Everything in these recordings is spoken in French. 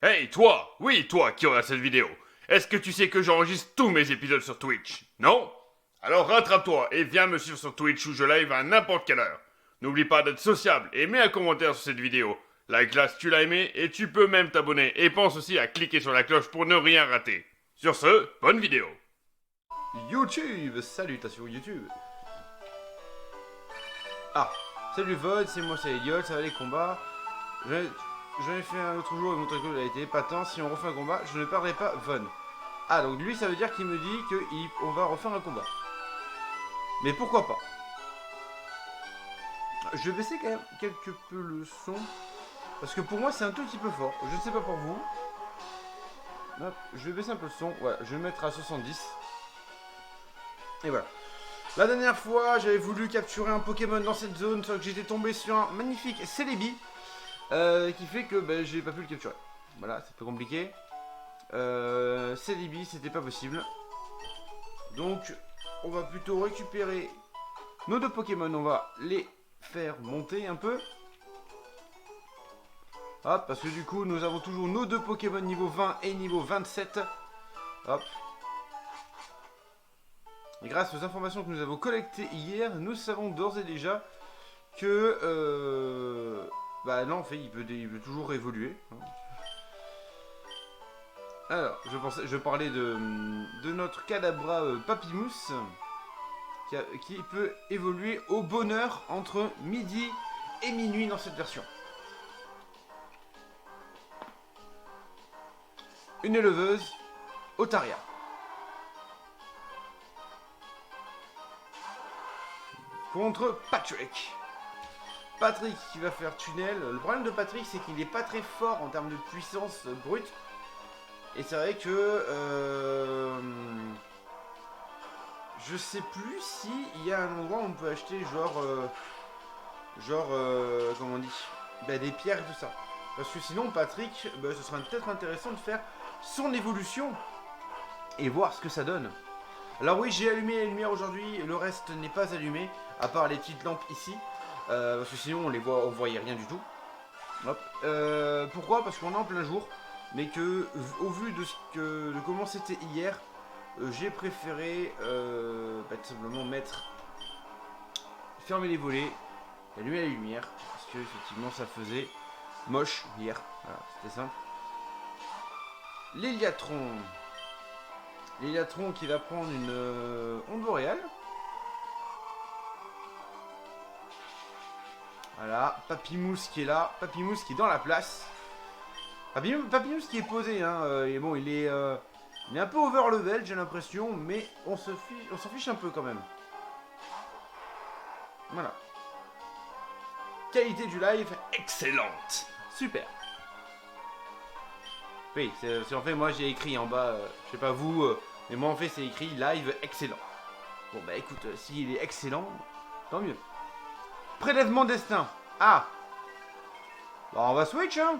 Hey, toi! Oui, toi qui regarde cette vidéo! Est-ce que tu sais que j'enregistre tous mes épisodes sur Twitch? Non? Alors rattrape-toi et viens me suivre sur Twitch où je live à n'importe quelle heure. N'oublie pas d'être sociable et mets un commentaire sur cette vidéo. Like-la si tu l'as aimé et tu peux même t'abonner. Et pense aussi à cliquer sur la cloche pour ne rien rater. Sur ce, bonne vidéo! YouTube, salutations YouTube. Ah, salut Vod, c'est moi, c'est Elliot, ça va les combats. J'en ai fait un autre jour et mon truc a été épatant. Si on refait un combat, je ne perdrai pas Von. Ah, donc lui, ça veut dire qu'il me dit qu'on va refaire un combat. Mais pourquoi pas? Je vais baisser quand même quelque peu le son. Parce que pour moi, c'est un tout petit peu fort. Je ne sais pas pour vous. Hop, je vais baisser un peu le son. Voilà, je vais le mettre à 70. Et voilà. La dernière fois, j'avais voulu capturer un Pokémon dans cette zone, sauf que j'étais tombé sur un magnifique Celebi. Qui fait que j'ai pas pu le capturer. Voilà, c'est un peu compliqué. Celebi, c'était pas possible. Donc, on va plutôt récupérer nos deux Pokémon. On va les faire monter un peu. Hop, parce que du coup, nous avons toujours nos deux Pokémon niveau 20 et niveau 27. Hop. Et grâce aux informations que nous avons collectées hier, nous savons d'ores et déjà que... bah non, en fait, il peut toujours évoluer. Alors, je parlais de notre Kadabra Papymousse, qui peut évoluer au bonheur entre midi et minuit dans cette version. Une éleveuse, Otaria. Contre Patrick. Patrick qui va faire tunnel. Le problème de Patrick, c'est qu'il n'est pas très fort en termes de puissance brute. Et c'est vrai que je sais plus s'il y a un endroit où on peut acheter comment on dit, des pierres et tout ça. Parce que sinon Patrick, ce serait peut-être intéressant de faire son évolution et voir ce que ça donne. Alors oui, j'ai allumé la lumière aujourd'hui, le reste n'est pas allumé, à part les petites lampes ici. Parce que sinon on voyait rien du tout. Hop. Pourquoi? Parce qu'on est en plein jour. Mais que, au vu de comment c'était hier, j'ai préféré tout simplement fermer les volets, allumer la lumière, parce que effectivement ça faisait moche hier. Voilà, c'était simple. L'Héliatron. L'Héliatron qui va prendre une onde boréale. Voilà, Papymousse qui est là, Papymousse qui est dans la place. Papymousse qui est posé, hein, et bon, il est un peu over level, j'ai l'impression, mais on s'en fiche un peu quand même. Voilà. Qualité du live, excellente. Super. Oui, c'est en fait, moi j'ai écrit en bas, je sais pas vous, mais moi en fait c'est écrit live excellent. Bon bah écoute, s'il est excellent, tant mieux. Prélèvement destin. Ah. Bah on va switch, hein.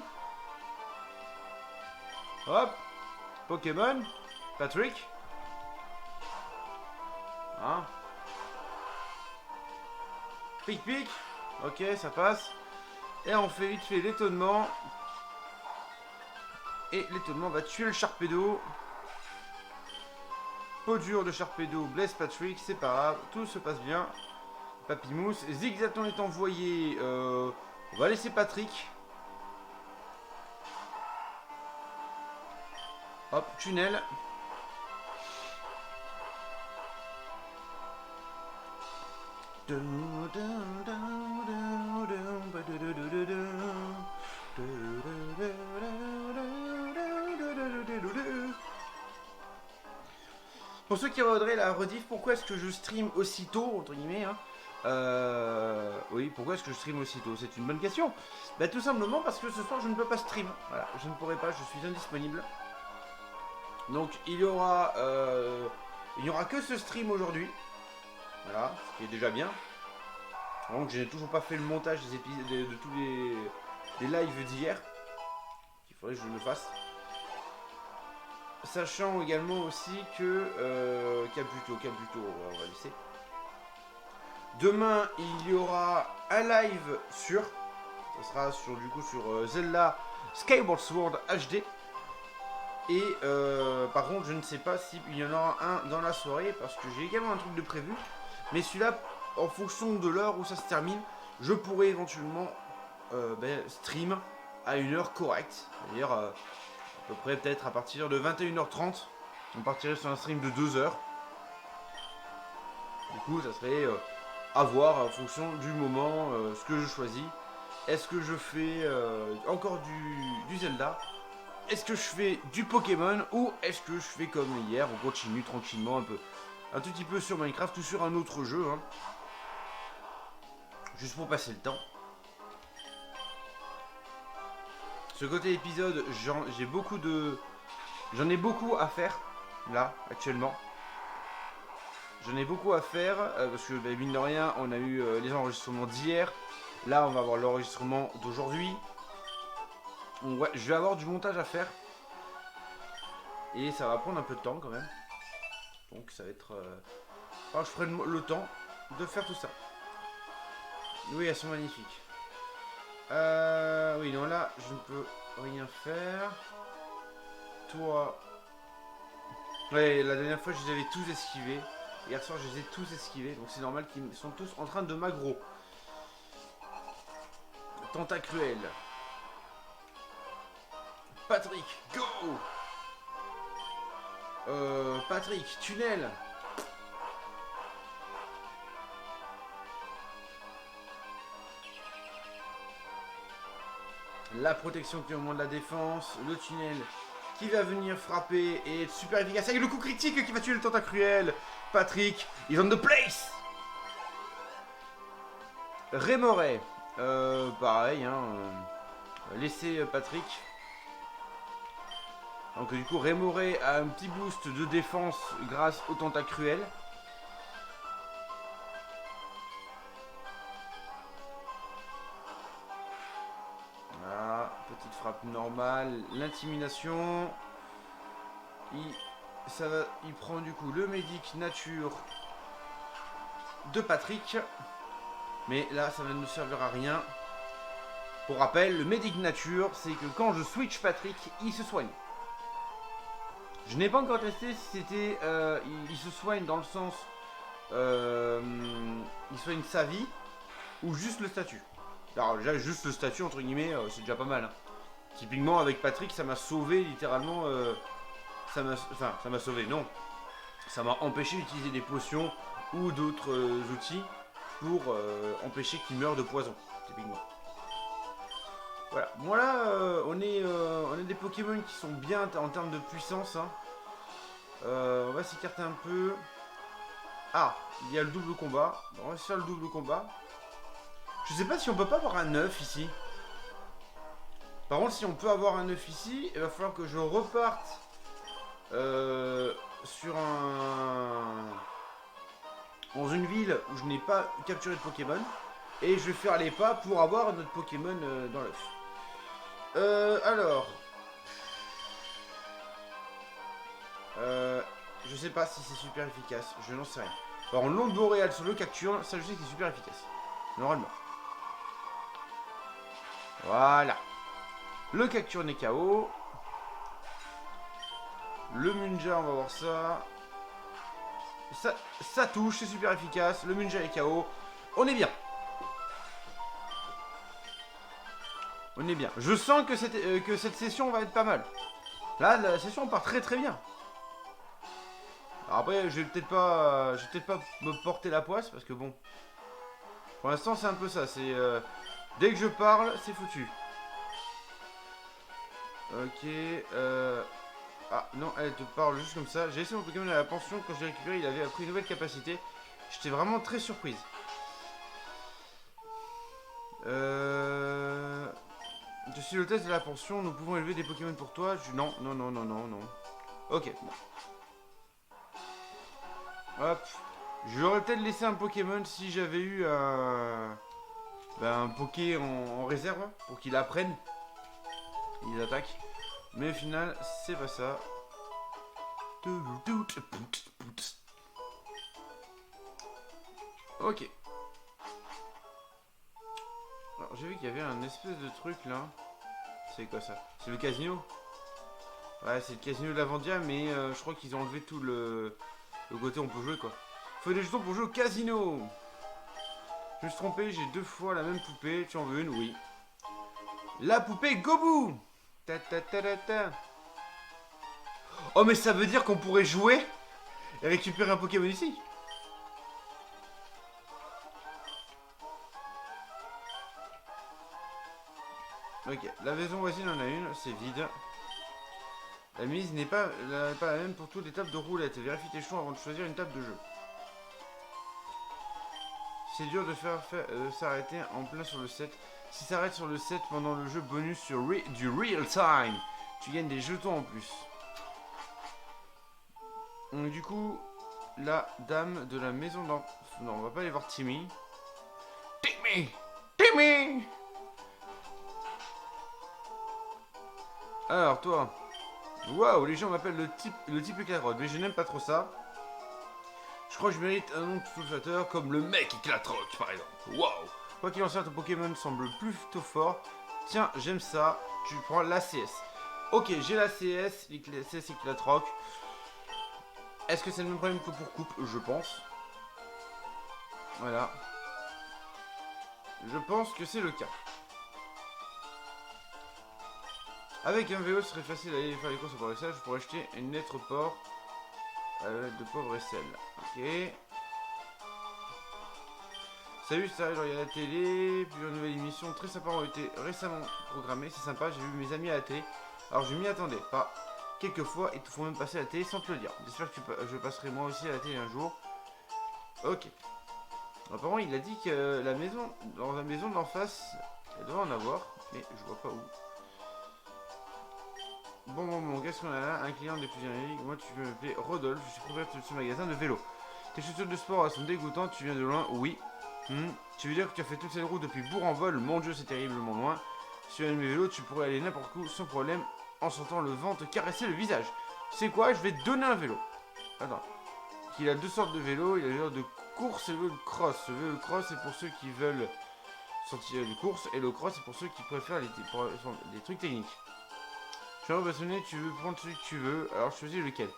Hop. Pokémon. Patrick. Hein. Pic pic. Ok, ça passe. Et on fait vite fait l'étonnement. Et l'étonnement va tuer le Sharpedo. Peau dure de Sharpedo blesse Patrick, c'est pas grave, tout se passe bien. Papymousse, Zigzaton est envoyé. On va laisser Patrick. Hop, tunnel. Pour ceux qui regarderaient la rediff, pourquoi est-ce que je stream aussitôt, entre guillemets, hein, oui, pourquoi est-ce que je stream aussitôt? C'est une bonne question. Bah tout simplement parce que ce soir je ne peux pas stream. Voilà, je ne pourrai pas, je suis indisponible. Donc il y aura que ce stream aujourd'hui. Voilà, ce qui est déjà bien. Donc je n'ai toujours pas fait le montage des épisodes de tous les lives d'hier. Il faudrait que je le fasse. Sachant également aussi que Caputo, on va laisser. Demain, il y aura un live ça sera sur Zelda Skyward Sword HD. Et par contre, je ne sais pas s'il y en aura un dans la soirée parce que j'ai également un truc de prévu. Mais celui-là, en fonction de l'heure où ça se termine, je pourrais éventuellement stream à une heure correcte. C'est-à-dire à peu près peut-être à partir de 21h30. On partirait sur un stream de 2 heures. Du coup, ça serait à voir en fonction du moment, ce que je choisis. Est-ce que je fais encore du Zelda? Est-ce que je fais du Pokémon? Ou est-ce que je fais comme hier, on continue tranquillement un tout petit peu sur Minecraft ou sur un autre jeu, hein, juste pour passer le temps. Ce côté épisode, j'en ai beaucoup à faire, là, actuellement. J'en ai beaucoup à faire, parce que mine de rien, on a eu les enregistrements d'hier. Là, on va avoir l'enregistrement d'aujourd'hui. Ouais, je vais avoir du montage à faire. Et ça va prendre un peu de temps quand même. Donc ça va être... je ferai le temps de faire tout ça. Oui, elles sont magnifiques. Oui, non, là, je ne peux rien faire. Toi... Ouais, la dernière fois, je les avais tous esquivés. Hier soir, je les ai tous esquivés. Donc c'est normal qu'ils sont tous en train de m'aggro. Tentacruel. Patrick, go! Patrick, tunnel. La protection qui augmente la défense. Le tunnel qui va venir frapper et être super efficace avec le coup critique qui va tuer le Tentacruel. Patrick, is on the place. Rémoret. Pareil, hein. Laissez Patrick. Donc du coup, Rémoret a un petit boost de défense grâce au Tentacruel. Voilà, petite frappe normale. L'intimidation. Il prend du coup le médic nature de Patrick. Mais là, ça ne nous servira à rien. Pour rappel, le médic nature, c'est que quand je switch Patrick, il se soigne. Je n'ai pas encore testé si c'était... il se soigne dans le sens... il soigne sa vie ou juste le statut. Alors déjà, juste le statut, entre guillemets, c'est déjà pas mal. Hein. Typiquement, avec Patrick, ça m'a sauvé littéralement... ça m'a sauvé, non. Ça m'a empêché d'utiliser des potions ou d'autres outils pour empêcher qu'il meure de poison, typiquement. Voilà, bon là, on est des Pokémon qui sont bien en termes de puissance. Hein. On va s'écarter un peu. Ah, il y a le double combat. Bon, on va se faire le double combat. Je sais pas si on peut pas avoir un 9 ici. Par contre, si on peut avoir un 9 ici, il va falloir que je reparte sur dans une ville où je n'ai pas capturé de Pokémon. Et je vais faire les pas pour avoir notre Pokémon dans l'œuf. Alors... je sais pas si c'est super efficace, je n'en sais rien. Alors, en l'onde boréale sur le Cacturne, ça je sais que c'est super efficace. Normalement. Voilà. Le Cacturne est KO. Le Munja, on va voir ça. Ça touche, c'est super efficace. Le Munja est KO. On est bien. On est bien. Je sens que cette session va être pas mal. Là, la session part très très bien. Alors après, je vais peut-être pas me porter la poisse parce que bon, pour l'instant c'est un peu ça. C'est dès que je parle, c'est foutu. Ok. Ah non, elle te parle juste comme ça. J'ai laissé mon Pokémon à la pension quand je l'ai récupéré. Il avait appris une nouvelle capacité. J'étais vraiment très surprise. Je suis l'hôtesse de la pension. Nous pouvons élever des Pokémon pour toi. Non. Ok. Bon. Hop. J'aurais peut-être laissé un Pokémon si j'avais eu un Poké en réserve pour qu'il apprenne. Il attaque. Mais au final, c'est pas ça. Ok. Alors j'ai vu qu'il y avait un espèce de truc là. C'est quoi ça? C'est le casino? Ouais, c'est le casino de la Vendia, mais je crois qu'ils ont enlevé tout le côté où on peut jouer, quoi. Faut des jetons pour jouer au casino. Je me suis trompé, j'ai 2 fois la même poupée. Tu en veux une? Oui. La poupée Gobu. Ta ta ta ta ta. Oh, mais ça veut dire qu'on pourrait jouer et récupérer un Pokémon ici. Ok, la maison voisine en a une, c'est vide. La mise n'est pas la même pour toutes les tables de roulette. Vérifie tes choix avant de choisir une table de jeu. C'est dur de faire s'arrêter en plein sur le set. Si ça s'arrête sur le set pendant le jeu bonus sur du real time, tu gagnes des jetons en plus. Donc du coup, la dame de la maison d'en... Non, on va pas aller voir Timmy. Timmy! Timmy! Alors toi... Waouh, les gens m'appellent le type éclatrotte, mais je n'aime pas trop ça. Je crois que je mérite un nom tout flatteur comme le mec éclatrotte par exemple. Waouh. Quoi qu'il en soit, ton Pokémon semble plutôt fort. Tiens, j'aime ça. Tu prends l'ACS. Ok, j'ai l'ACS, l'ACS éclatroque. Est-ce que c'est le même problème que pour coupe? Je pense. Voilà. Je pense que c'est le cas. Avec un vélo, ce serait facile d'aller faire les courses au port et sel. Je pourrais acheter une lettre port de pauvre et sel. Ok. Salut, ça genre il y a la télé, puis une nouvelle émission très sympa ont été récemment programmées. C'est sympa, j'ai vu mes amis à la télé. Alors je m'y attendais pas. Quelquefois, ils te font même passer à la télé sans te le dire. J'espère que je passerai moi aussi à la télé un jour. Ok. Apparemment, il a dit que la maison, dans la maison d'en face, elle doit en avoir, mais je vois pas où. Bon, qu'est-ce qu'on a là? Un client des plus génériques. Moi, tu peux m'appeler Rodolphe, je suis propriétaire de ce magasin de vélo. Tes chaussures de sport sont dégoûtantes, tu viens de loin? Oui. Tu veux dire que tu as fait toutes ces routes depuis Bourg-en-Vol? Mon dieu, c'est terriblement loin. Sur un de mes vélos, tu pourrais aller n'importe où sans problème en sentant le vent te caresser le visage. Tu sais quoi? Je vais te donner un vélo. Attends. Il a 2 sortes de vélos. Il a le vélo de course et le vélo de cross. Le vélo de cross, c'est pour ceux qui veulent sortir de course. Et le cross, c'est pour ceux qui préfèrent les trucs techniques. Je suis passionné, tu veux prendre celui que tu veux. Alors, je choisis lequel.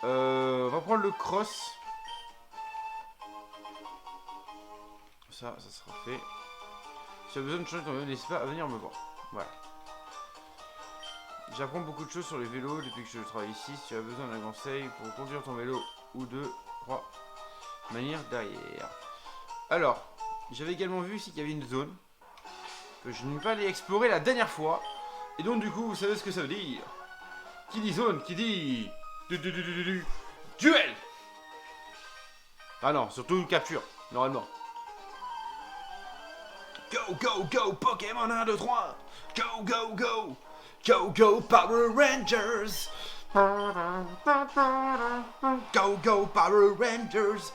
On va prendre le cross. Ça sera fait. Si tu as besoin de changer ton vélo, n'hésite pas à venir me voir. Voilà. J'apprends beaucoup de choses sur les vélos depuis que je travaille ici. Si tu as besoin d'un conseil pour conduire ton vélo ou 2, 3 manières derrière. Alors, j'avais également vu ici qu'il y avait une zone que je n'ai pas allé explorer la dernière fois. Et donc du coup, vous savez ce que ça veut dire. Qui dit zone, qui dit... duel. Ah non, surtout capture, normalement. Go, go, go, Pokémon 1, 2, 3. Go, go, go. Go, go, Power Rangers. Go, go, Power Rangers.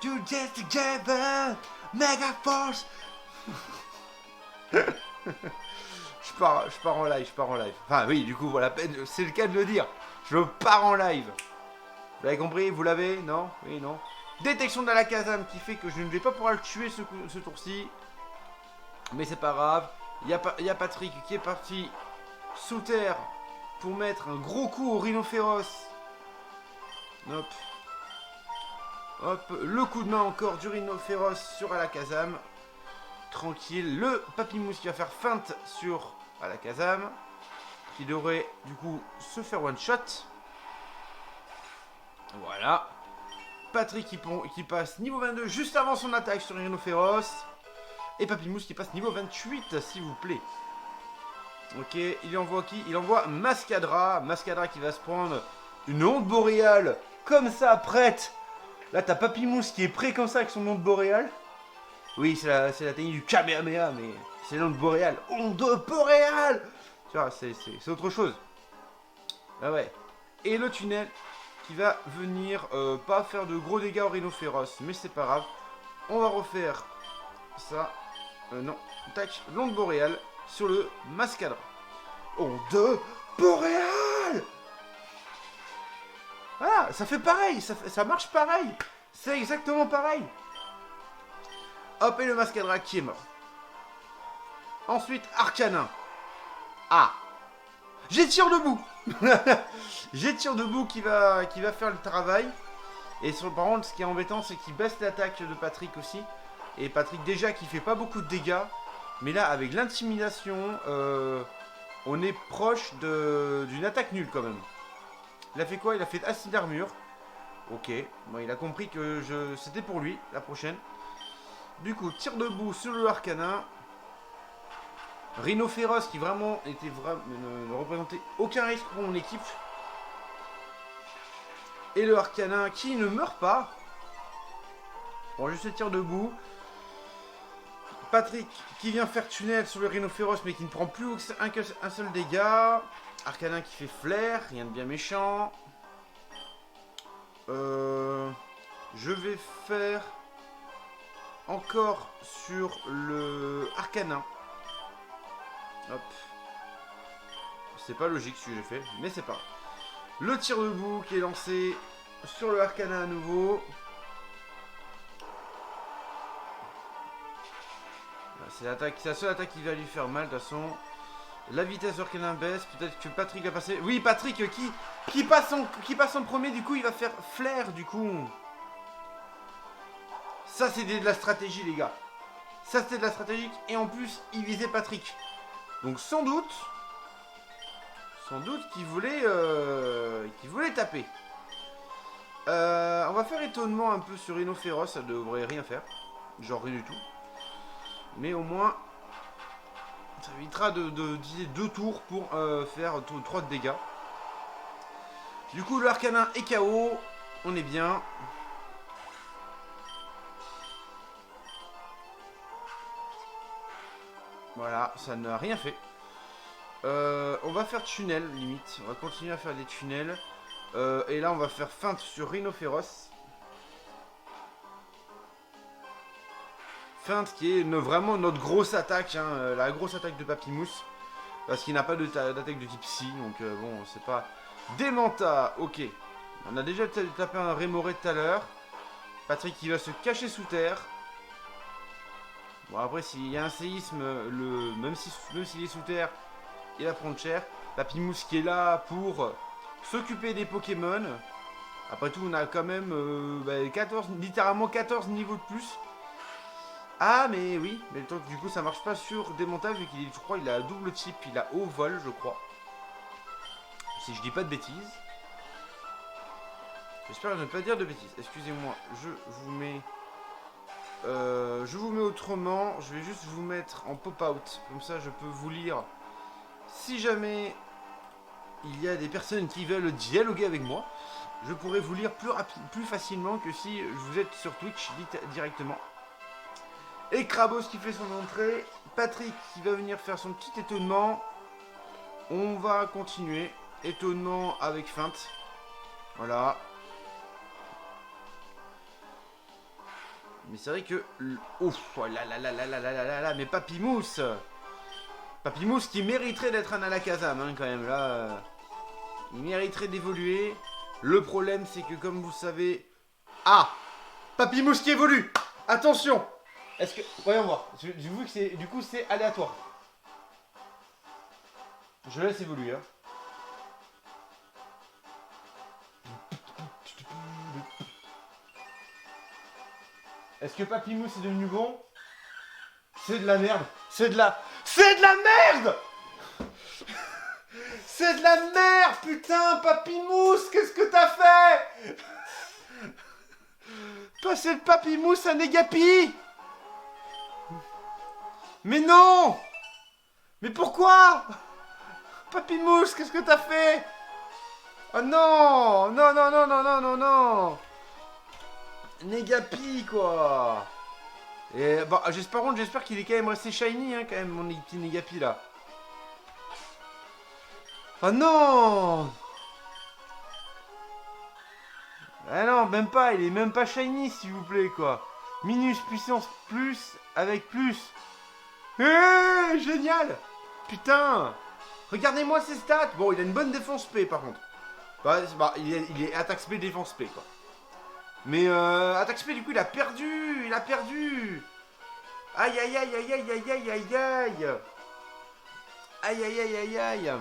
You get together. Mega Force. je pars en live. Enfin oui, du coup, voilà, c'est le cas de le dire. Je pars en live. Vous l'avez compris? Vous l'avez? Non? Oui, non? Détection de l'Alakazam qui fait que je ne vais pas pouvoir le tuer ce tour-ci. Mais c'est pas grave. Il y a Patrick qui est parti sous terre pour mettre un gros coup au Rhinophéros. Hop. Hop. Le coup de main encore du Rhinophéros sur Alakazam. Tranquille. Le Papymousse qui va faire feinte sur Alakazam. Qui devrait du coup se faire one shot. Voilà. Patrick qui passe niveau 22 juste avant son attaque sur Rhinophéros. Et Papymousse qui passe niveau 28, s'il vous plaît. Ok, il envoie qui? Il envoie Mascadra. Mascadra qui va se prendre une onde boréale comme ça, prête. Là, t'as Papymousse qui est prêt comme ça avec son onde boréale. Oui, c'est la technique du Kamehameha, mais c'est l'onde boréale. Onde boréale. Tu vois, c'est autre chose. Ah ouais. Et le tunnel qui va venir pas faire de gros dégâts au Rhinophéros, mais c'est pas grave. On va refaire ça. Non, tac, l'onde boréale sur le Mascadra. Onde boréale. Voilà, ça fait pareil, ça marche pareil. C'est exactement pareil. Hop, et le Mascadra qui est mort. Ensuite, Arcanin. Ah. J'ai tir debout. J'ai tir debout qui va faire le travail. Et par contre, ce qui est embêtant, c'est qu'il baisse l'attaque de Patrick aussi. Et Patrick, déjà, qui fait pas beaucoup de dégâts. Mais là, avec l'intimidation, on est proche d'une attaque nulle quand même. Il a fait quoi? Il a fait acide d'armure. Ok. Bon, il a compris que c'était pour lui, la prochaine. Du coup, tir debout sur le Arcanin. Rhino Féroce qui vraiment ne représentait aucun risque pour mon équipe. Et le Arcanin qui ne meurt pas. Bon, juste tir debout. Patrick qui vient faire tunnel sur le Rhino Féroce mais qui ne prend plus un seul dégât. Arcanin qui fait flair, rien de bien méchant. Je vais faire encore sur le Arcanin. Hop. C'est pas logique ce que j'ai fait, mais c'est pas grave. Le tir debout qui est lancé sur le Arcanin à nouveau. C'est la seule attaque qui va lui faire mal de toute façon. La vitesse de Arcanin baisse. Peut-être que Patrick va passer. Oui, Patrick qui passe en premier. Du coup, il va faire flair. Du coup, ça c'est de la stratégie, les gars. Ça c'était de la stratégie. Et en plus, il visait Patrick. Donc sans doute qu'il voulait taper. On va faire étonnement un peu sur Rhino Féroce. Ça devrait rien faire. Genre rien du tout. Mais au moins, ça évitera d'utiliser 2 tours pour faire 3 de dégâts. Du coup, le Arcanin est KO. On est bien. Voilà, ça n'a rien fait. On va faire tunnel, limite. On va continuer à faire des tunnels. Et là, on va faire feinte sur Rhino Féroce. Feinte qui est vraiment notre grosse attaque, hein, la grosse attaque de Papymousse. Parce qu'il n'a pas d'attaque de type psy, donc bon, c'est pas... Démenta, ok. On a déjà tapé un Rémoré tout à l'heure. Patrick qui va se cacher sous terre. Bon, après, s'il y a un séisme, même s'il est sous terre, il va prendre cher. Papymousse qui est là pour s'occuper des Pokémon. Après tout, on a quand même littéralement 14 niveaux de plus. Ah, mais oui, mais du coup, ça marche pas sur Démenta, vu qu'il est, je crois, il a double type, il a haut vol, je crois. Si je dis pas de bêtises. J'espère ne pas dire de bêtises. Excusez-moi, je vous mets autrement. Je vais juste vous mettre en pop-out. Comme ça, je peux vous lire. Si jamais il y a des personnes qui veulent dialoguer avec moi, je pourrais vous lire plus facilement que si vous êtes sur Twitch directement. Et Krabos qui fait son entrée. Patrick qui va venir faire son petit étonnement. On va continuer. Étonnement avec feinte. Voilà. Mais c'est vrai que... Ouf, oh là là là là là là là là, mais Papymousse Papymousse qui mériterait d'être un Alakazam, hein, quand même, là. Il mériterait d'évoluer. Le problème, c'est que, comme vous savez... Ah, Papymousse qui évolue. Attention. Est-ce que... Voyons voir. Je vous que c'est... Du coup, c'est aléatoire. Je laisse évoluer, hein. Est-ce que Papymousse est devenu bon? C'est de la merde. C'est de la merde. C'est de la merde, putain, Papymousse, qu'est-ce que t'as fait? Passer de Papymousse à Negapi. Mais non. Mais pourquoi? Papymousse, qu'est-ce que t'as fait? Oh non. Non, non, non, non, non, non, non. Negapi, quoi. Et bah, j'espère qu'il est quand même resté shiny, hein, quand même, mon petit Negapi, là. Oh non. Ah non, même pas, il est même pas shiny, s'il vous plaît, quoi. Minus puissance plus avec plus. Génial. Putain. Regardez-moi ses stats. Bon, il a une bonne défense P, par contre. Bah, il est attaque SP, défense P, quoi. Mais attaque SP, du coup, il a perdu. Aïe aïe aïe aïe aïe aïe aïe aïe aïe. Aïe aïe aïe aïe aïe.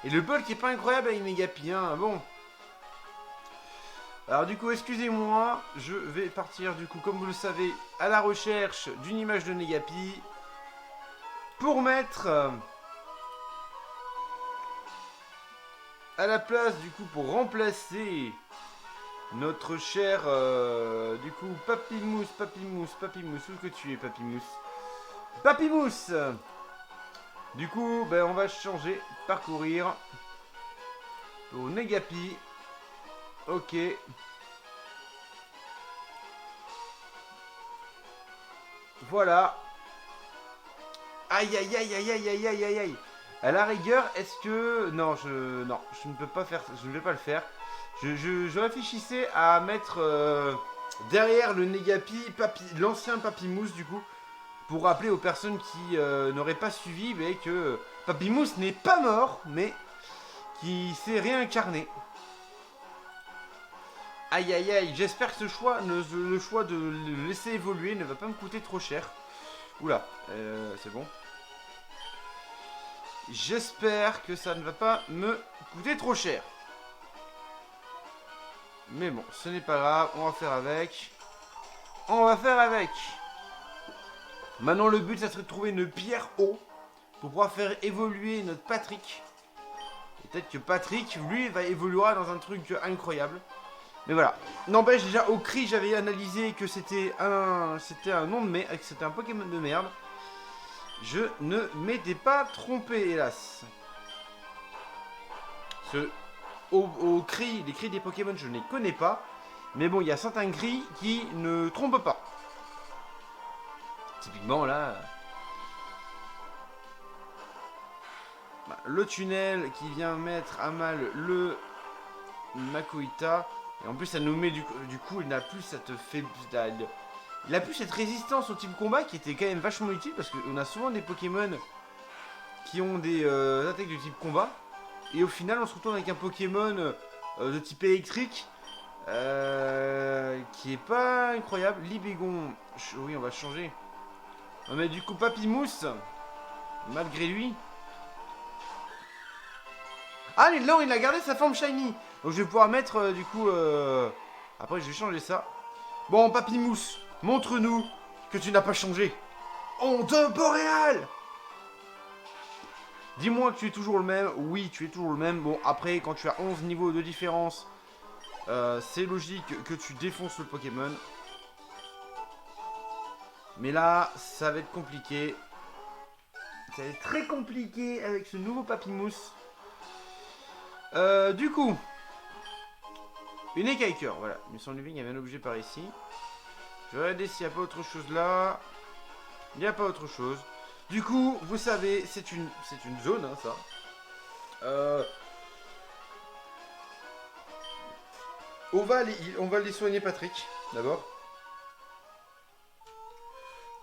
Et le bol qui est pas incroyable avec Negapi, hein. Bon. Alors du coup, excusez-moi, je vais partir du coup, comme vous le savez, à la recherche d'une image de Negapi pour mettre à la place du coup pour remplacer notre cher du coup Papimousse, où que tu es Papimousse. Du coup, ben, on va changer, parcourir pour Negapi. Ok. Voilà. Aïe aïe aïe aïe aïe aïe aïe aïe aïe. À la rigueur, est-ce que... Non, je ne peux pas faire... Je ne vais pas le faire. Je réfléchissais à mettre derrière le Negapi, l'ancien Papimousse du coup, pour rappeler aux personnes qui n'auraient pas suivi mais que Papimousse n'est pas mort, mais qui s'est réincarné. Aïe aïe aïe, j'espère que ce choix, le choix de le laisser évoluer ne va pas me coûter trop cher. Oula, c'est bon. J'espère que ça ne va pas me coûter trop cher. Mais bon, ce n'est pas grave, on va faire avec. On va faire avec. Maintenant le but ça serait de trouver une pierre eau pour pouvoir faire évoluer notre Patrick. Et peut-être que Patrick, lui, évoluera dans un truc incroyable. Mais voilà. N'empêche, déjà au cri, j'avais analysé que c'était un nom de merde, que c'était un Pokémon de merde. Je ne m'étais pas trompé, hélas. Au cri, les cris des Pokémon, je ne les connais pas. Mais bon, il y a certains cris qui ne trompent pas. Typiquement, là... le tunnel qui vient mettre à mal le Makuhita. Et en plus, ça nous met du coup, il n'a plus cette il a plus cette résistance au type combat qui était quand même vachement utile parce qu'on a souvent des Pokémon qui ont des attaques de type combat. Et au final, on se retrouve avec un Pokémon de type électrique qui est pas incroyable. Libégon, oui, on va changer. On va mettre du coup Papimousse, malgré lui. Ah, non, il a gardé sa forme shiny. Donc je vais pouvoir mettre du coup... Après, je vais changer ça. Bon, Papimousse, montre-nous que tu n'as pas changé. Onde boréale. Dis-moi que tu es toujours le même. Oui, tu es toujours le même. Bon, après, quand tu as 11 niveaux de différence, c'est logique que tu défonces le Pokémon. Mais là, ça va être compliqué. Ça va être très compliqué avec ce nouveau Papimousse. Du coup, une écailleur, voilà. Il me semble bien qu'il y avait un objet par ici. Je vais regarder s'il n'y a pas autre chose là. Il n'y a pas autre chose. Du coup, vous savez, c'est une zone, hein, ça. On va aller soigner Patrick, d'abord.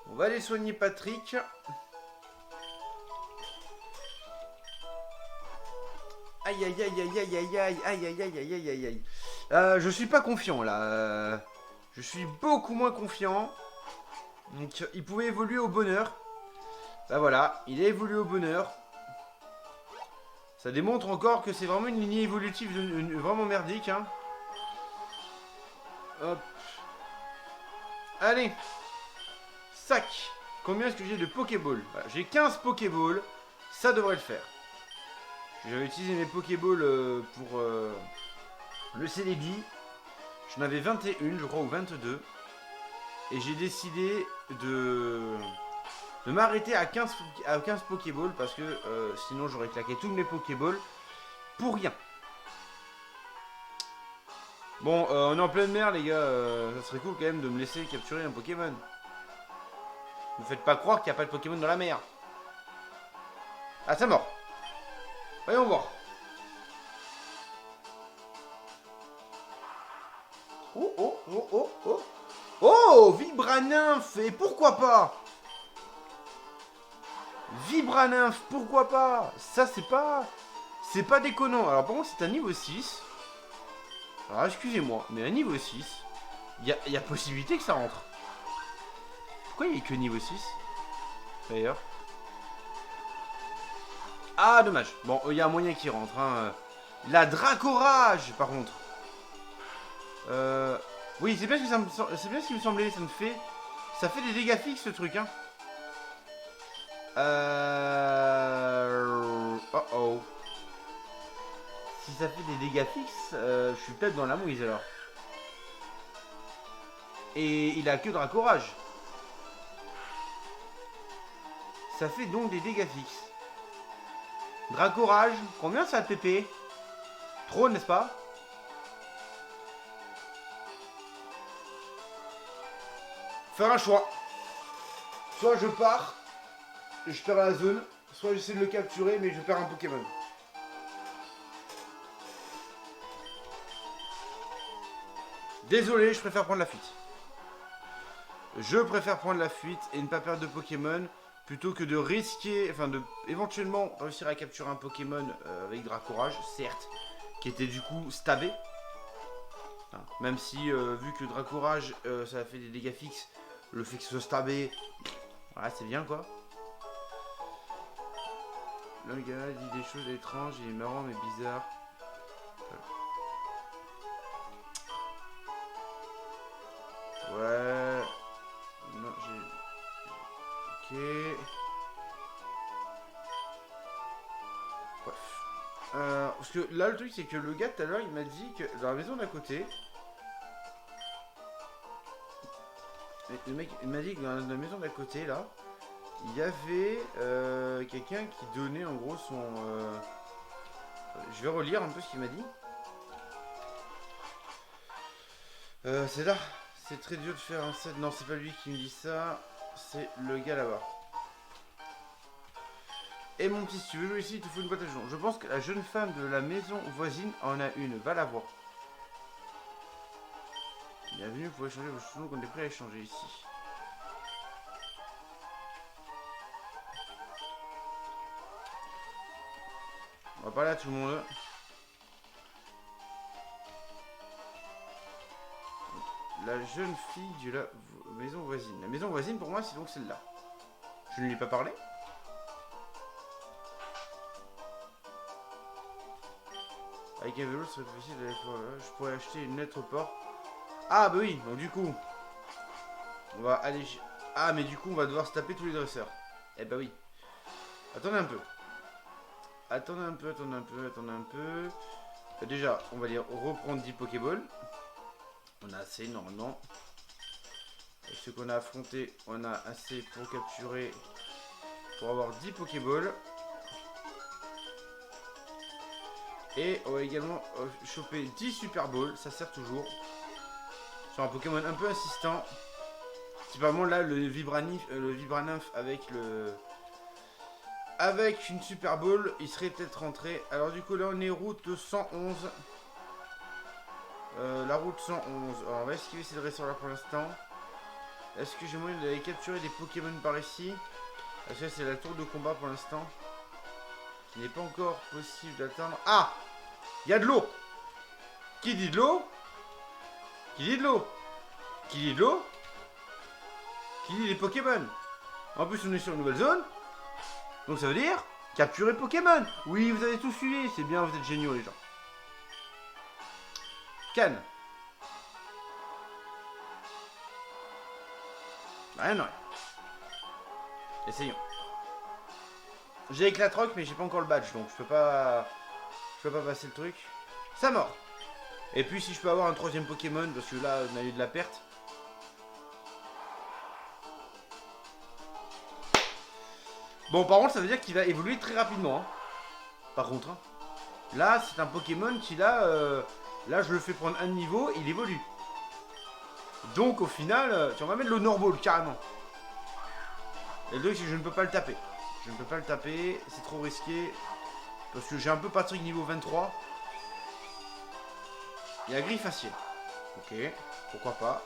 On va aller soigner Patrick. Aïe aïe aïe aïe aïe aïe aïe aïe aïe aïe aïe aïe aïe. Je suis pas confiant là. Je suis beaucoup moins confiant. Donc il pouvait évoluer au bonheur. Bah voilà, il a évolué au bonheur. Ça démontre encore que c'est vraiment une lignée évolutive vraiment merdique, hein. Hop. Allez. Sac. Combien est-ce que j'ai de Pokéball? Voilà, j'ai 15 Pokéball. Ça devrait le faire. J'avais utilisé mes Pokéballs pour le Celebi. J'en avais 21, je crois, ou 22. Et j'ai décidé de m'arrêter à 15 Pokéballs parce que sinon j'aurais claqué tous mes Pokéballs pour rien. Bon, on est en pleine mer, les gars. Ça serait cool quand même de me laisser capturer un Pokémon. Ne faites pas croire qu'il n'y a pas de Pokémon dans la mer. Ah, c'est mort. Voyons voir. Oh, oh, oh, oh, oh. Oh, Vibranymph. Et pourquoi pas? Vibranymph, pourquoi pas? Ça, c'est pas déconnant. Alors, par contre, c'est un niveau 6. Alors, excusez-moi, mais un niveau 6, il y a possibilité que ça rentre. Pourquoi il n'y a que niveau 6? d'ailleurs. Ah, dommage. Bon, il y a un moyen qui rentre. Hein. La Dracorage, par contre. Oui, c'est bien c'est bien ce qui me semblait. Ça fait des dégâts fixes, ce truc. Hein. Oh oh. Si ça fait des dégâts fixes, je suis peut-être dans la mouise alors. Et il a que Dracorage. Ça fait donc des dégâts fixes. Dracorage, combien ça a de PP? Trop, n'est-ce pas? Faire un choix. Soit je pars, je perds la zone, soit j'essaie de le capturer, mais je perds un Pokémon. Désolé, je préfère prendre la fuite. Je préfère prendre la fuite et ne pas perdre de Pokémon plutôt que de risquer, enfin de éventuellement réussir à capturer un Pokémon avec Dracorage, certes, qui était du coup stabé. Hein, même si, vu que Dracorage, ça a fait des dégâts fixes, le fait que ce soit stabé, voilà, c'est bien quoi. Là, le gars dit des choses étranges, il est marrant mais bizarre. Ouais. Non, j'ai... Ok. Bref. Parce que là, le truc, c'est que le gars, tout à l'heure, il m'a dit que dans la maison d'à côté... Le mec, il m'a dit que dans la maison d'à côté, là, il y avait quelqu'un qui donnait, en gros, son... Je vais relire un peu ce qu'il m'a dit. C'est là. C'est très dur de faire un set. Non, c'est pas lui qui me dit ça. C'est le gars là-bas. Et mon petit, si tu veux jouer ici, il te faut une boîte à jour. Je pense que la jeune femme de la maison voisine en a une. Va la voir. Bienvenue, vous pouvez changer vos cheveux qu'on est prêt à échanger ici. On va parler à tout le monde. La jeune fille de la maison voisine. La maison voisine, pour moi, c'est donc celle-là. Je ne lui ai pas parlé. Avec un vélo, ce serait possible d'aller voir là. Je pourrais acheter une lettre au port. Ah, bah oui, donc du coup, on va aller... Ah, mais du coup, on va devoir se taper tous les dresseurs. Eh bah oui. Attendez un peu. Attendez un peu, attendez un peu, attendez un peu. Déjà, on va dire reprendre 10 Pokéballs. On a assez, normalement. Et ce qu'on a affronté, on a assez pour capturer... Pour avoir 10 Pokéballs. Et on va également choper 10 Super Balls, ça sert toujours. Sur un Pokémon un peu insistant. Typiquement là, le Vibranymph avec le... Avec une Super Ball, il serait peut-être rentré. Alors du coup là, on est route 111. La route 111. Alors on va esquiver ces dresseurs là pour l'instant. Est-ce que j'ai moyen d'aller capturer des Pokémon par ici? Parce que c'est la tour de combat pour l'instant. Il n'est pas encore possible d'atteindre. Ah! Il y a de l'eau! Qui dit de l'eau? Qui dit de l'eau? Qui dit de l'eau? Qui dit des Pokémon? En plus, on est sur une nouvelle zone. Donc ça veut dire capturer Pokémon. Oui, vous avez tout suivi. C'est bien, vous êtes géniaux les gens. Canne. Rien, non. Essayons. J'ai éclatroc, mais j'ai pas encore le badge, donc je peux pas passer le truc. Ça mort. Et puis si je peux avoir un troisième Pokémon, parce que là on a eu de la perte. Bon, par contre, ça veut dire qu'il va évoluer très rapidement. Hein. Par contre, hein. Là, c'est un Pokémon qui, là, je le fais prendre un niveau, il évolue. Donc, au final, on va mettre le Normal, carrément. Et le truc, c'est que je ne peux pas le taper. Je ne peux pas le taper, c'est trop risqué. Parce que j'ai un peu Patrick niveau 23. Il y a Griffacier. Ok, pourquoi pas.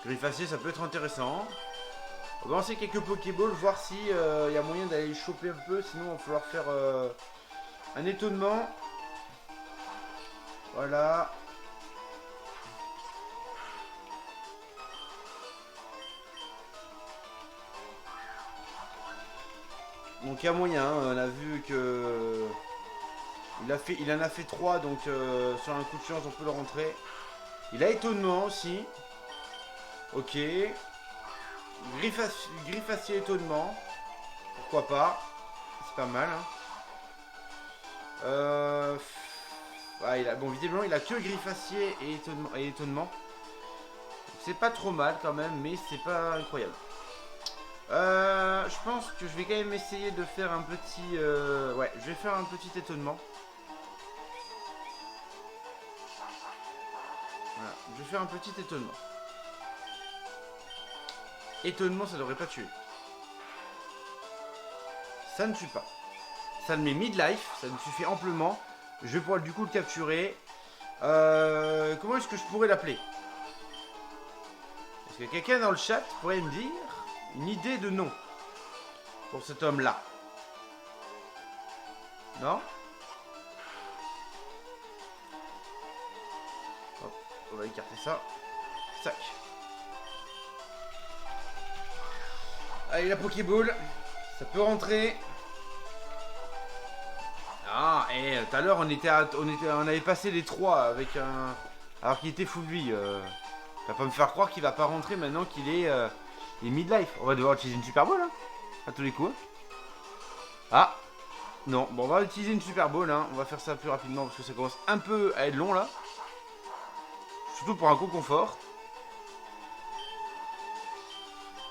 Griffacier, ça peut être intéressant. On va lancer quelques Pokéballs, voir si y a moyen d'aller choper un peu. Sinon, il va falloir faire un étonnement. Voilà. Donc il y a moyen, hein, on a vu que... Il en a fait 3, donc sur un coup de chance on peut le rentrer. Il a étonnement aussi. Ok. Griffacier étonnement. Pourquoi pas. C'est pas mal. Hein. Bon, visiblement il a que griffacier et étonnement. C'est pas trop mal quand même, mais c'est pas incroyable. Je pense que je vais quand même essayer de faire un petit... Ouais, je vais faire un petit étonnement. Voilà, je vais faire un petit étonnement. Étonnement, ça devrait pas tuer. Ça ne tue pas. Ça le met midlife, ça me suffit amplement. Je vais pouvoir du coup le capturer. Comment est-ce que je pourrais l'appeler? Est-ce que quelqu'un dans le chat pourrait me dire une idée de nom pour cet homme-là? Non? Hop, on va écarter ça. Sac. Allez, la Pokéball. Ça peut rentrer. Ah, et tout à l'heure, on avait passé les 3 avec un... Alors qu'il était full vie. Va pas me faire croire qu'il va pas rentrer maintenant qu'il est, midlife. On va devoir utiliser une Super Ball, hein, à tous les coups. Ah, non. Bon, on va utiliser une Super Ball, hein. On va faire ça plus rapidement parce que ça commence un peu à être long, là. Surtout pour un coup confort.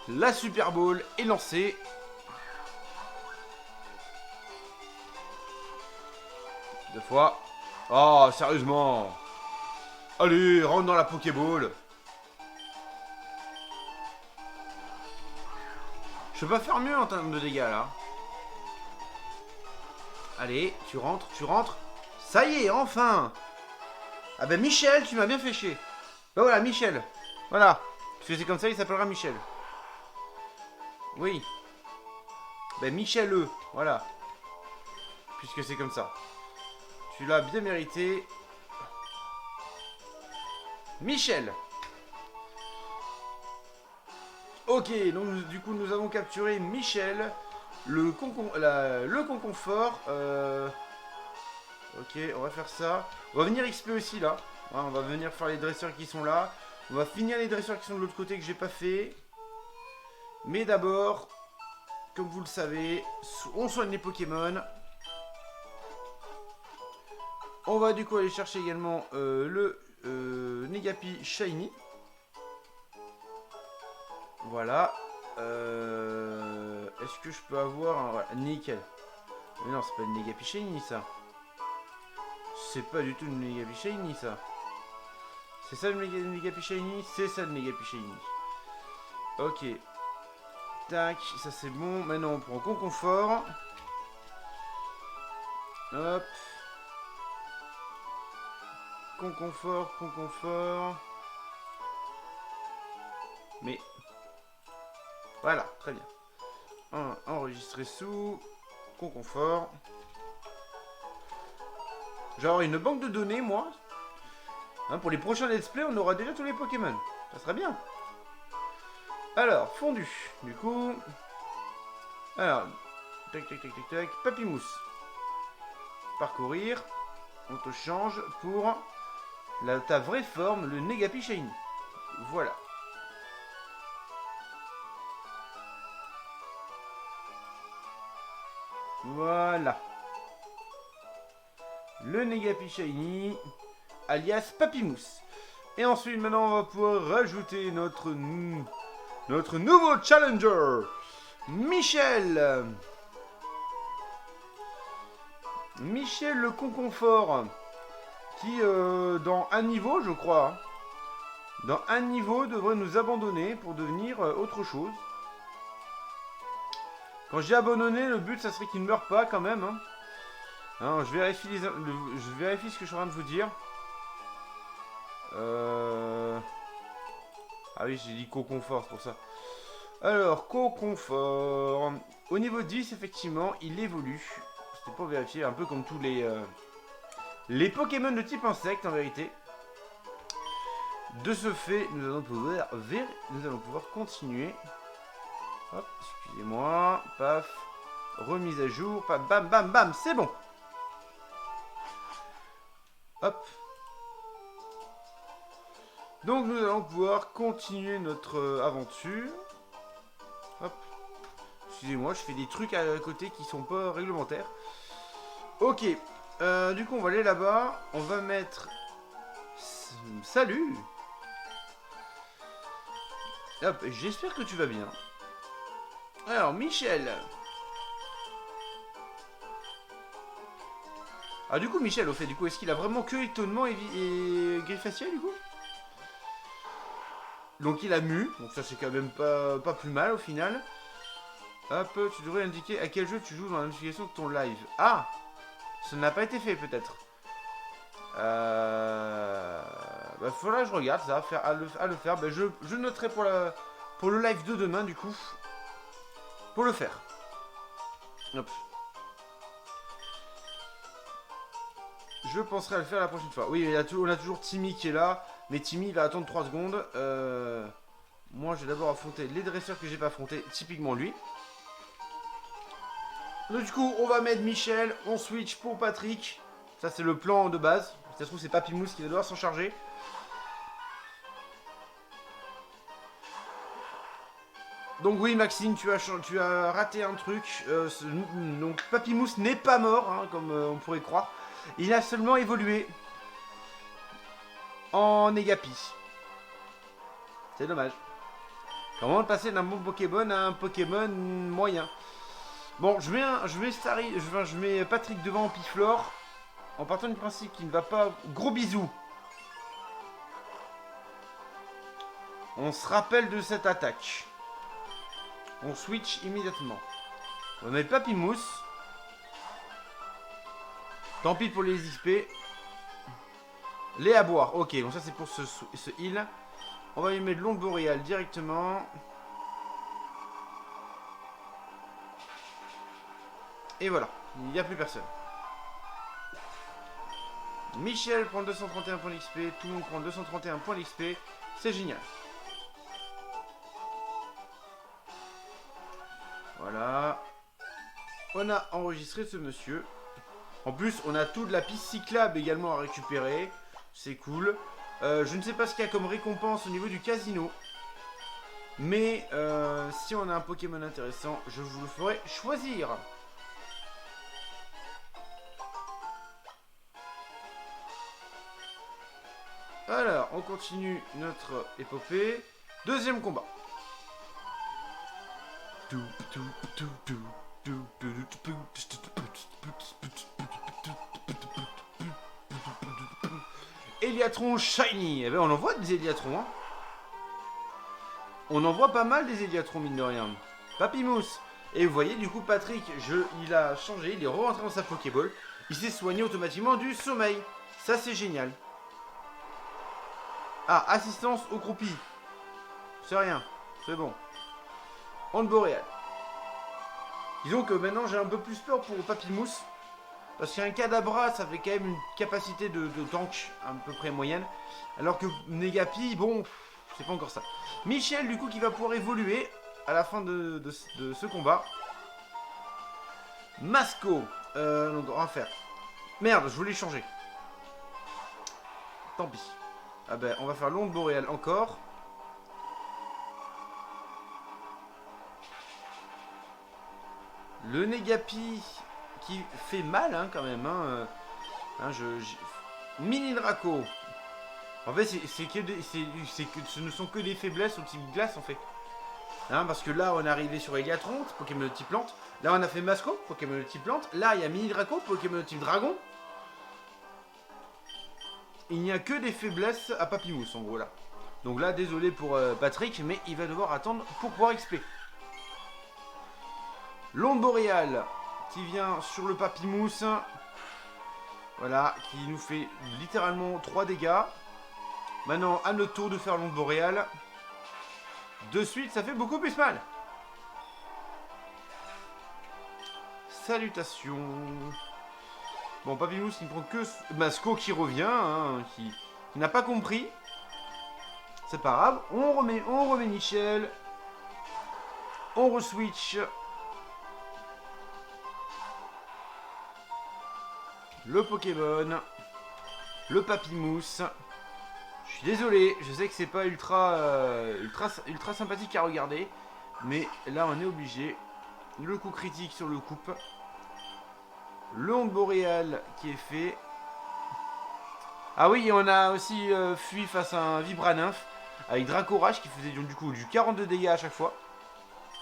La Super Ball est lancée. Deux fois. Oh, sérieusement. Allez, rentre dans la Pokéball. Je peux pas faire mieux en termes de dégâts, là. Allez, tu rentres, tu rentres. Ça y est, enfin. Ah ben Michel, tu m'as bien fait chier. Ben voilà, Michel. Voilà. Parce que c'est comme ça, il s'appellera Michel. Oui. Ben Michel E. Voilà. Puisque c'est comme ça. Tu l'as bien mérité. Michel. Ok, donc du coup nous avons capturé Michel. Le conconfort. Ok, on va faire ça. On va venir XP aussi là. On va venir faire les dresseurs qui sont là. On va finir les dresseurs qui sont de l'autre côté que j'ai pas fait. Mais d'abord, comme vous le savez, on soigne les Pokémon. On va du coup aller chercher également le Negapi Shiny. Voilà. Est-ce que je peux avoir un... Voilà, nickel. Mais non, c'est pas une Negapi Shiny ça. C'est pas du tout une Negapi Shiny ça. C'est ça le Negapi Shiny? C'est ça le Negapi Shiny. Ok. Tac, ça c'est bon. Maintenant on prend Conconfort. Hop. Conconfort, Conconfort. Mais... Voilà, très bien. Enregistrer sous Conconfort. Genre une banque de données, moi. Hein, pour les prochains let's play, on aura déjà tous les Pokémon. Ça serait bien. Alors, fondu. Du coup... Alors, tac, tac, tac, tac, tac. Papymousse. Parcourir. On te change pour ta vraie forme, le Negapi Shiny. Voilà. Voilà. Le Negapi Shiny, alias Papymousse. Et ensuite, maintenant, on va pouvoir rajouter notre nouveau challenger, Michel. Michel le Conconfort, qui, dans un niveau, je crois, dans un niveau, devrait nous abandonner pour devenir autre chose. Quand j'ai abandonné, le but, ça serait qu'il ne meure pas quand même. Hein. Alors, je vérifie ce que je suis en train de vous dire. Ah oui, j'ai dit co-confort, c'est pour ça. Alors, co-confort. Au niveau 10, effectivement, il évolue. C'était pour vérifier, un peu comme tous les Pokémon de type insecte, en vérité. De ce fait, nous allons pouvoir continuer. Hop, excusez-moi. Paf. Remise à jour. Bam, bam, bam, bam. C'est bon. Hop. Donc nous allons pouvoir continuer notre aventure. Hop. Excusez-moi, je fais des trucs à côté qui sont pas réglementaires. Ok. Du coup, on va aller là-bas. On va mettre... Salut. Hop, j'espère que tu vas bien. Alors, Michel. Ah, du coup, Michel, au fait, du coup, est-ce qu'il a vraiment que étonnement et grille faciale, du coup? Donc, il a mu. Donc, ça, c'est quand même pas plus mal, au final. Hop, tu devrais indiquer à quel jeu tu joues dans la notification de ton live. Ah! Ça n'a pas été fait, peut-être. Bah, faudra que je regarde ça, à le faire. Bah, je noterai pour le live de demain, du coup. Pour le faire. Hop. Je penserai à le faire la prochaine fois. Oui, on a toujours Timmy qui est là. Mais Timmy, il va attendre 3 secondes. Moi, je vais d'abord affronter les dresseurs que j'ai pas affrontés. Typiquement lui. Donc, du coup, on va mettre Michel. On switch pour Patrick. Ça, c'est le plan de base. Si ça se trouve, c'est Papymousse qui va devoir s'en charger. Donc oui, Maxime, tu as raté un truc. Donc Papymousse n'est pas mort, hein, comme on pourrait croire. Il a seulement évolué en Negapi. C'est dommage. Comment passer d'un bon Pokémon à un Pokémon moyen? Bon, je mets Patrick devant Piflore. En partant du principe qu'il ne va pas... Gros bisous. On se rappelle de cette attaque. On switch immédiatement. On va mettre Papymousse. Tant pis pour les XP. Les à boire. Ok, donc ça c'est pour ce heal. On va lui mettre l'onde boréale directement. Et voilà, il n'y a plus personne. Michel prend 231 points d'XP, tout le monde prend 231 points d'XP, c'est génial. Voilà. On a enregistré ce monsieur. En plus, on a toute la piste cyclable également à récupérer. C'est cool. Je ne sais pas ce qu'il y a comme récompense au niveau du casino. Mais si on a un Pokémon intéressant, je vous le ferai choisir. Alors, on continue notre épopée. Deuxième combat. Eliatron Shiny. Eh ben, on en voit des Eliatrons, hein. On en voit pas mal des Eliatrons, mine de rien. Papymousse. Et vous voyez, du coup, Patrick, il a changé, il est rentré dans sa Pokéball. Il s'est soigné automatiquement du sommeil. Ça, c'est génial. Ah, assistance aux croupies. C'est rien, c'est bon. Onde boréale. Disons que maintenant j'ai un peu plus peur pour Papymousse. Parce qu'un Kadabra, ça fait quand même une capacité de tank à peu près moyenne. Alors que Negapi, bon, c'est pas encore ça. Michel, du coup, qui va pouvoir évoluer à la fin de ce combat. Masco. Donc on va faire. Merde, je voulais changer. Tant pis. Ah ben, on va faire l'onde boréale encore. Le Negapi qui fait mal, hein, quand même. Hein, Mini Draco. En fait, ce ne sont que des faiblesses au type glace, en fait. Hein, parce que là, on est arrivé sur Eliatron, Pokémon de type plante. Là, on a fait Masco, Pokémon de type plante. Là, il y a Mini Draco, Pokémon de type dragon. Il n'y a que des faiblesses à Papymousse, en gros, là. Donc là, désolé pour Patrick, mais il va devoir attendre pour pouvoir XP. L'onde boréale qui vient sur le Papymousse. Voilà, qui nous fait littéralement 3 dégâts. Maintenant, à notre tour de faire l'onde boréale. De suite, ça fait beaucoup plus mal. Salutations. Bon, Papymousse qui ne prend que Masco qui revient, hein, qui n'a pas compris. C'est pas grave. On remet Michel. On reswitch. le Pokémon, le Papymousse. Je suis désolé, je sais que c'est pas ultra sympathique à regarder, mais là on est obligé. Le coup critique sur le coupe. Le onde boréal qui est fait. Ah oui, on a aussi fui face à un Vibranymph avec Dracorage qui faisait du coup du 42 dégâts à chaque fois.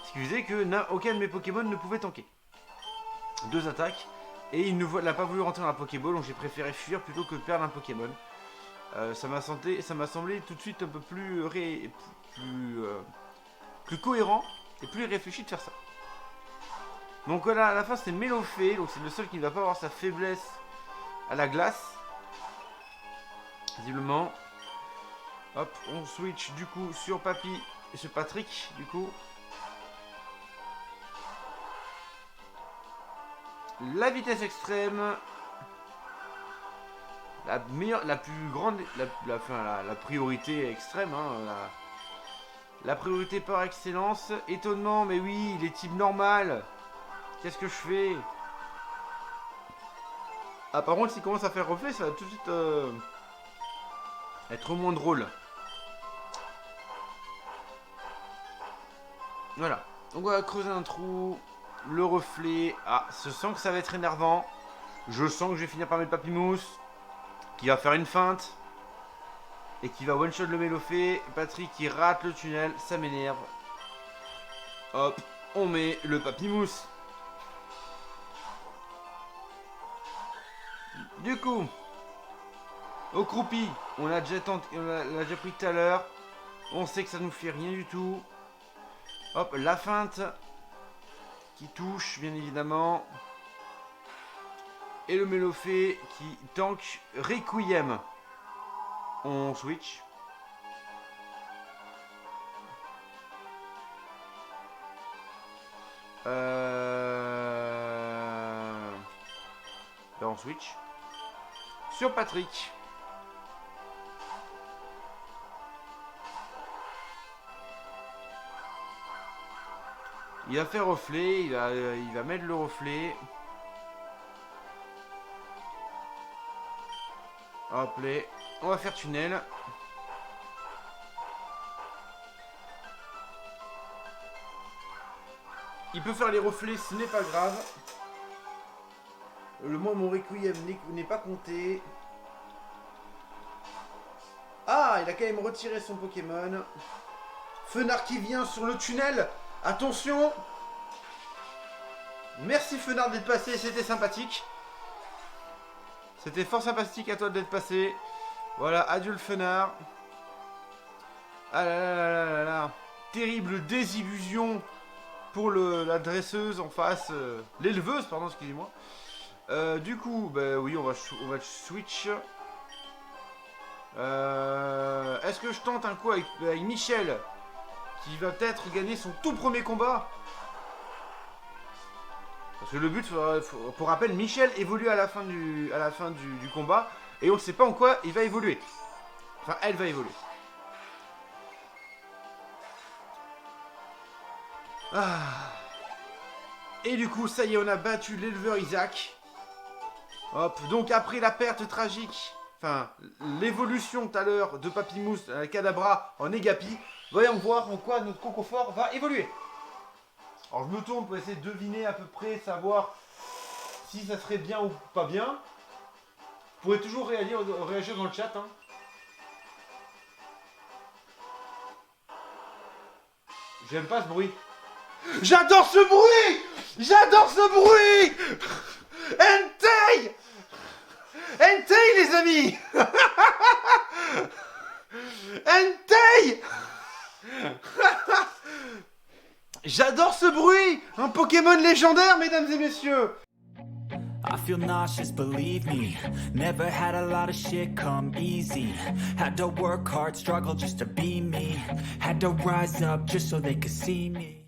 Ce qui faisait que aucun de mes Pokémon ne pouvait tanker. 2 attaques. Et il n'a pas voulu rentrer dans la Pokéball, donc j'ai préféré fuir plutôt que de perdre un Pokémon. Ça m'a semblé tout de suite un peu plus cohérent et plus réfléchi de faire ça. Donc voilà, à la fin c'est Mélofée, donc c'est le seul qui ne va pas avoir sa faiblesse à la glace. Visiblement. Hop, on switch du coup sur Papy et sur Patrick, du coup. La vitesse extrême. La plus grande, la priorité extrême, hein, la priorité par excellence. Étonnement, mais oui, il est type normal. Qu'est-ce que je fais? Ah, par contre, s'il commence à faire reflet, ça va tout de suite être moins drôle. Voilà. Donc on va creuser un trou. Le reflet. Ah, je sens que ça va être énervant. Je sens que je vais finir par mettre Papymousse. Qui va faire une feinte. Et qui va one-shot le Mélofée. Patrick qui rate le tunnel. Ça m'énerve. Hop. On met le Papymousse. Du coup. Au croupi. On l'a déjà pris tout à l'heure. On sait que ça nous fait rien du tout. Hop. La feinte. Qui touche, bien évidemment. Et le Mélofée qui tank Requiem. On switch. Ben on switch. Sur Patrick. Il va faire reflet, il va mettre le reflet. Hop là, on va faire tunnel. Il peut faire les reflets, ce n'est pas grave. Mon Requiem n'est pas compté. Ah, il a quand même retiré son Pokémon. Fenard qui vient sur le tunnel. Attention. Merci Fenard d'être passé, c'était sympathique. C'était fort sympathique à toi d'être passé. Voilà, adieu le Fenard. Ah là là là là là. Terrible désillusion pour la dresseuse en face. L'éleveuse, pardon, excusez-moi. Du coup, bah oui, on va switch. Est-ce que je tente un coup avec Michel qui va peut-être gagner son tout premier combat? Parce que le but, pour rappel, Michel évolue à la fin du combat. Et on ne sait pas en quoi il va évoluer. Enfin, elle va évoluer. Ah. Et du coup, ça y est, on a battu l'éleveur Isaac. Hop, donc après la perte tragique, enfin, l'évolution tout à l'heure de Papymousse, Kadabra en Négapi, voyons voir en quoi notre Cocofort va évoluer. Alors je me tourne pour essayer de deviner à peu près, savoir si ça serait bien ou pas bien. Vous pourrez toujours réagir dans le chat. Hein. J'aime pas ce bruit. J'adore ce bruit! J'adore ce bruit! Entei! Entei les amis! Entei! J'adore ce bruit! Un Pokémon légendaire, mesdames et messieurs! I feel nauseous, believe me. Never had a lot of shit come easy. Had to work hard, struggle just to be me. Had to rise up just so they could see me.